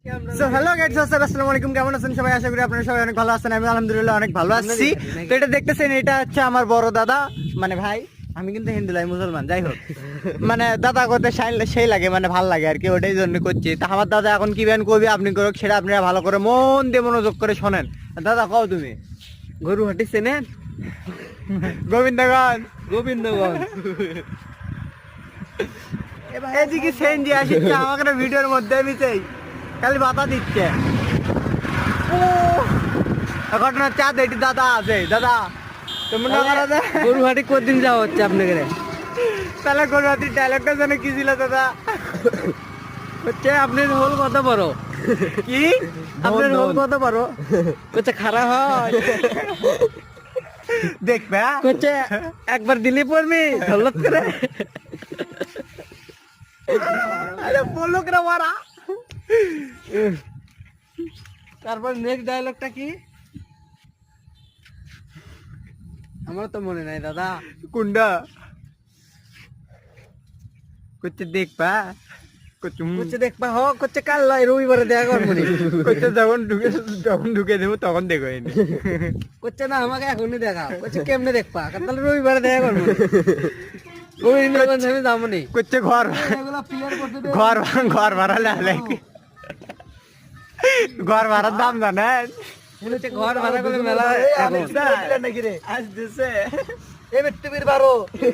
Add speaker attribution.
Speaker 1: Hello guys, আসসালামু আলাইকুম। কেমন আছেন সবাই? আশা করি আপনারা সবাই অনেক ভালো আছেন। আমি আলহামদুলিল্লাহ অনেক ভালো আছি। তো এটা দেখতেছেন, এটা হচ্ছে আমার বড় দাদা, মানে ভাই। আমি কিন্তু হিন্দু লাই, মুসলমান, যাই হোক। মানে দাদা করতে সেই লাগে, মানে ভাল লাগে আর কি, ওটাই জন্য করছি। তা আমার দাদা এখন কি ব্যান করবি, আপনি করুক, সেটা আপনারা ভালো করে মন দিয়ে মনোযোগ করে শোনেন। দাদা কও তুমি
Speaker 2: গরু হাটি চেনেন?
Speaker 1: গোবিন্দগঞ্জ
Speaker 2: গোবিন্দগঞ্জ।
Speaker 1: এদিকে সেন্জি আসছে আমাকে ভিডিওর মধ্যে মিশাই খালি বাতা দিচ্ছে। ঘটনা চাঁদ এটি দাদা আছে। দাদা তুমি না করা যায়
Speaker 2: গরু হাটি কদিন যাওয়া হচ্ছে আপনাদের?
Speaker 1: তাহলে গরুয়াতির ডায়লগটা যেন কি ছিল দাদা?
Speaker 2: হচ্ছে আপনার হোল কত বড়?
Speaker 1: কি আপনার হোল কত বড়?
Speaker 2: হচ্ছে খারাপ হয়
Speaker 1: দেখবে
Speaker 2: হচ্ছে একবার দিলে পড়বি হলত করে।
Speaker 1: আরে বলো করে মারা।
Speaker 2: তারপর নেক্সট ডায়লগটা কি? আমার তো মনে নাই দাদা।
Speaker 1: কুন্ডা করছে দেখবা,
Speaker 2: হচ্ছে দেখবা হোক হচ্ছে কাল লাই রবিবারে দেখা করবো নি।
Speaker 1: করছে যখন ঢুকে দেবো তখন দেখো।
Speaker 2: হচ্ছে না আমাকে এখনই দেখা হচ্ছে কেমনে দেখবা, তাহলে রবিবারে দেখা করবো নি। গোবিন্দগঞ্জ আমি যাবো নি।
Speaker 1: করছে ঘর
Speaker 2: এগুলা ক্লিয়ার করতে দে।
Speaker 1: ঘর ভাড়া লাগলে ঘর ভাড়ার দাম জানেন?
Speaker 2: হচ্ছে ঘর ভাড়া করে মেলা এখন।
Speaker 1: আসতেছে
Speaker 2: এ বেট্টে বীর বারো